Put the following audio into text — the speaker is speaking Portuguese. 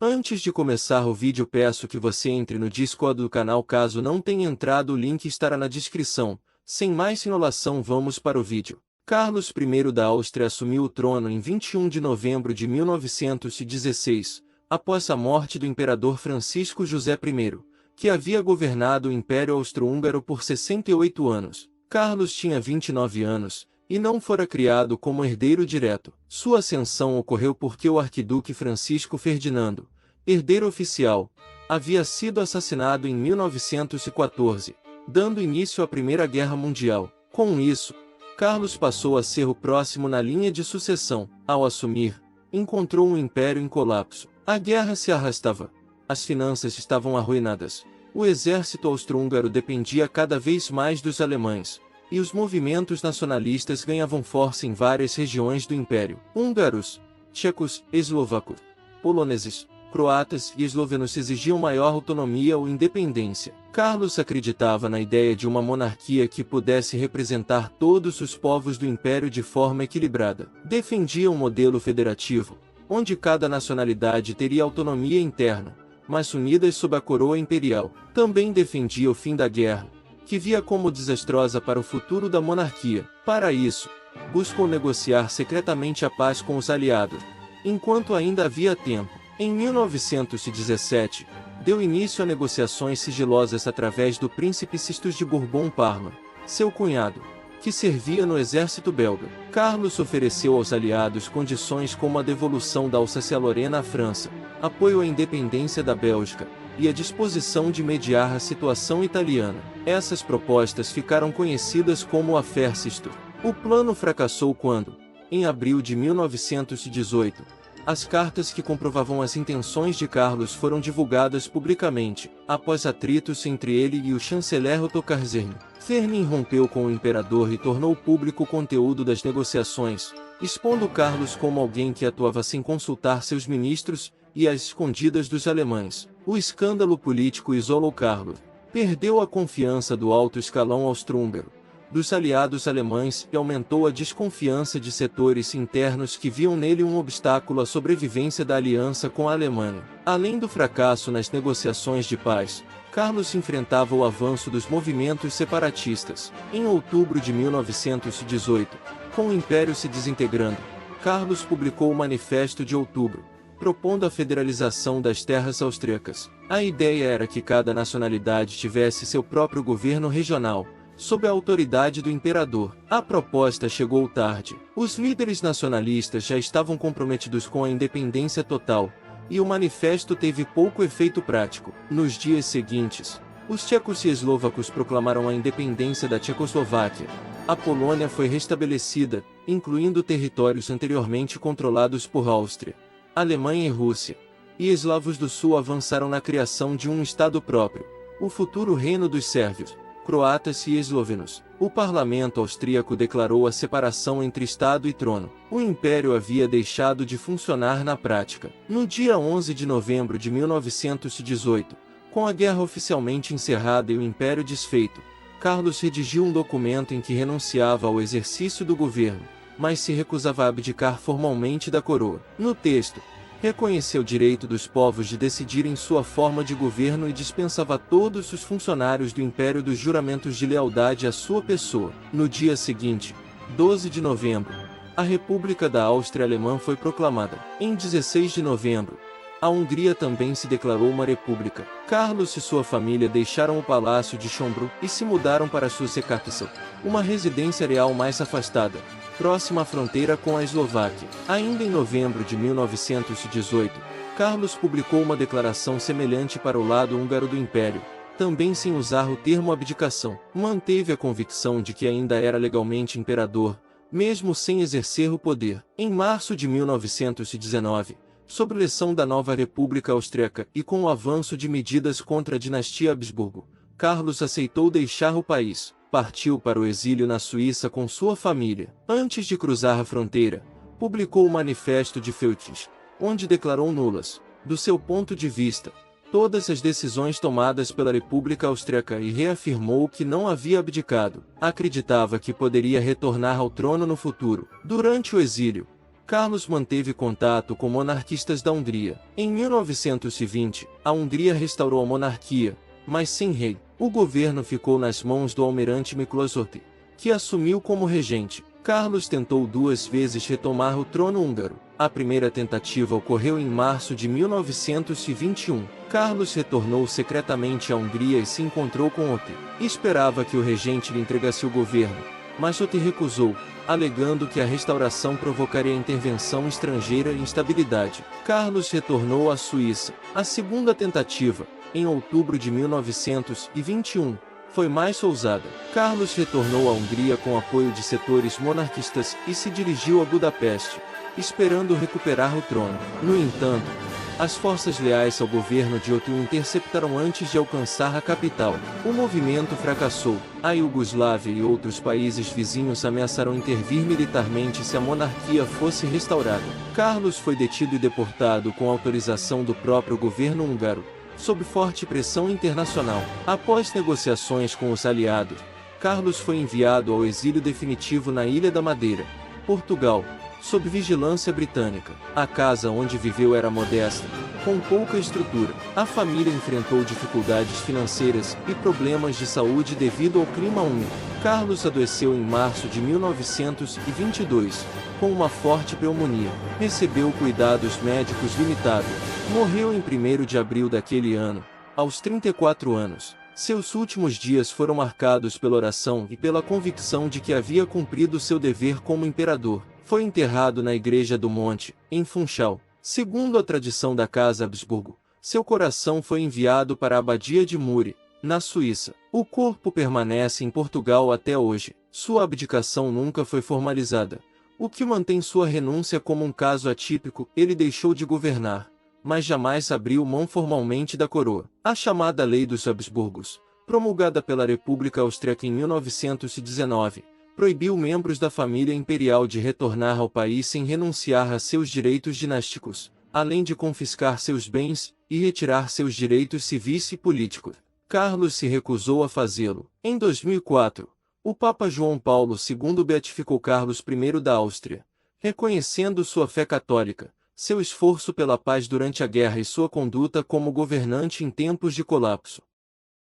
Antes de começar o vídeo, peço que você entre no Discord do canal. Caso não tenha entrado, o link estará na descrição. Sem mais enrolação, vamos para o vídeo. Carlos I da Áustria assumiu o trono em 21 de novembro de 1916, após a morte do imperador Francisco José I, que havia governado o Império Austro-Húngaro por 68 anos. Carlos tinha 29 anos, e não fora criado como herdeiro direto. Sua ascensão ocorreu porque o arquiduque Francisco Ferdinando, herdeiro oficial, havia sido assassinado em 1914, dando início à Primeira Guerra Mundial. Com isso, Carlos passou a ser o próximo na linha de sucessão. Ao assumir, encontrou um império em colapso. A guerra se arrastava. As finanças estavam arruinadas. O exército austro-húngaro dependia cada vez mais dos alemães, e os movimentos nacionalistas ganhavam força em várias regiões do império. Húngaros, tchecos, eslovacos, poloneses, croatas e eslovenos exigiam maior autonomia ou independência. Carlos acreditava na ideia de uma monarquia que pudesse representar todos os povos do império de forma equilibrada. Defendia um modelo federativo, onde cada nacionalidade teria autonomia interna, mas unidas sob a coroa imperial. Também defendia o fim da guerra, que via como desastrosa para o futuro da monarquia. Para isso, buscou negociar secretamente a paz com os aliados, enquanto ainda havia tempo. Em 1917, deu início a negociações sigilosas através do príncipe Sistus de Bourbon-Parma, seu cunhado, que servia no exército belga. Carlos ofereceu aos aliados condições como a devolução da Alsácia-Lorena à França, apoio à independência da Bélgica, e a disposição de mediar a situação italiana. Essas propostas ficaram conhecidas como Affaire Sistus. O plano fracassou quando, em abril de 1918, as cartas que comprovavam as intenções de Carlos foram divulgadas publicamente, após atritos entre ele e o chanceler Otto Karzern. Fernin rompeu com o imperador e tornou público o conteúdo das negociações, expondo Carlos como alguém que atuava sem consultar seus ministros e às escondidas dos alemães. O escândalo político isolou Carlos. Perdeu a confiança do alto escalão austro-húngaro, dos aliados alemães, e aumentou a desconfiança de setores internos que viam nele um obstáculo à sobrevivência da aliança com a Alemanha. Além do fracasso nas negociações de paz, Carlos enfrentava o avanço dos movimentos separatistas. Em outubro de 1918, com o Império se desintegrando, Carlos publicou o Manifesto de Outubro, propondo a federalização das terras austríacas. A ideia era que cada nacionalidade tivesse seu próprio governo regional, sob a autoridade do imperador. A proposta chegou tarde. Os líderes nacionalistas já estavam comprometidos com a independência total, e o manifesto teve pouco efeito prático. Nos dias seguintes, os tchecos e eslovacos proclamaram a independência da Tchecoslováquia. A Polônia foi restabelecida, incluindo territórios anteriormente controlados por Áustria, Alemanha e Rússia, e eslavos do sul avançaram na criação de um estado próprio, o futuro reino dos sérvios, croatas e eslovenos. O parlamento austríaco declarou a separação entre Estado e trono. O império havia deixado de funcionar na prática. No dia 11 de novembro de 1918, com a guerra oficialmente encerrada e o império desfeito, Carlos redigiu um documento em que renunciava ao exercício do governo, mas se recusava a abdicar formalmente da coroa. No texto, reconheceu o direito dos povos de decidirem sua forma de governo e dispensava todos os funcionários do império dos juramentos de lealdade à sua pessoa. No dia seguinte, 12 de novembro, a República da Áustria Alemã foi proclamada. Em 16 de novembro, a Hungria também se declarou uma república. Carlos e sua família deixaram o Palácio de Schönbrunn e se mudaram para Sussecarsel, uma residência real mais afastada, próxima à fronteira com a Eslováquia. Ainda em novembro de 1918, Carlos publicou uma declaração semelhante para o lado húngaro do Império, também sem usar o termo abdicação. Manteve a convicção de que ainda era legalmente imperador, mesmo sem exercer o poder. Em março de 1919, sob eleição da nova República Austríaca e com o avanço de medidas contra a dinastia Habsburgo, Carlos aceitou deixar o país. Partiu para o exílio na Suíça com sua família. Antes de cruzar a fronteira, publicou o Manifesto de Feutz, onde declarou nulas, do seu ponto de vista, todas as decisões tomadas pela República Austríaca e reafirmou que não havia abdicado. Acreditava que poderia retornar ao trono no futuro. Durante o exílio, Carlos manteve contato com monarquistas da Hungria. Em 1920, a Hungria restaurou a monarquia, mas sem rei. O governo ficou nas mãos do almirante Miklós Horthy, que assumiu como regente. Carlos tentou 2 vezes retomar o trono húngaro. A primeira tentativa ocorreu em março de 1921. Carlos retornou secretamente à Hungria e se encontrou com Horthy. Esperava que o regente lhe entregasse o governo, mas Horthy recusou, alegando que a restauração provocaria intervenção estrangeira e instabilidade. Carlos retornou à Suíça. A segunda tentativa, em outubro de 1921, foi mais ousada. Carlos retornou à Hungria com apoio de setores monarquistas e se dirigiu a Budapeste, esperando recuperar o trono. No entanto, as forças leais ao governo de Horthy o interceptaram antes de alcançar a capital. O movimento fracassou. A Iugoslávia e outros países vizinhos ameaçaram intervir militarmente se a monarquia fosse restaurada. Carlos foi detido e deportado com autorização do próprio governo húngaro, sob forte pressão internacional. Após negociações com os aliados, Carlos foi enviado ao exílio definitivo na Ilha da Madeira, Portugal, sob vigilância britânica. A casa onde viveu era modesta, com pouca estrutura. A família enfrentou dificuldades financeiras e problemas de saúde devido ao clima úmido. Carlos adoeceu em março de 1922, com uma forte pneumonia. Recebeu cuidados médicos limitados. Morreu em 1º de abril daquele ano, aos 34 anos. Seus últimos dias foram marcados pela oração e pela convicção de que havia cumprido seu dever como imperador. Foi enterrado na Igreja do Monte, em Funchal. Segundo a tradição da Casa Habsburgo, seu coração foi enviado para a Abadia de Muri, na Suíça. O corpo permanece em Portugal até hoje. Sua abdicação nunca foi formalizada, o que mantém sua renúncia como um caso atípico. Ele deixou de governar, mas jamais abriu mão formalmente da coroa. A chamada Lei dos Habsburgos, promulgada pela República Austríaca em 1919, proibiu membros da família imperial de retornar ao país sem renunciar a seus direitos dinásticos, além de confiscar seus bens e retirar seus direitos civis e políticos. Carlos se recusou a fazê-lo. Em 2004, o Papa João Paulo II beatificou Carlos I da Áustria, reconhecendo sua fé católica, seu esforço pela paz durante a guerra e sua conduta como governante em tempos de colapso.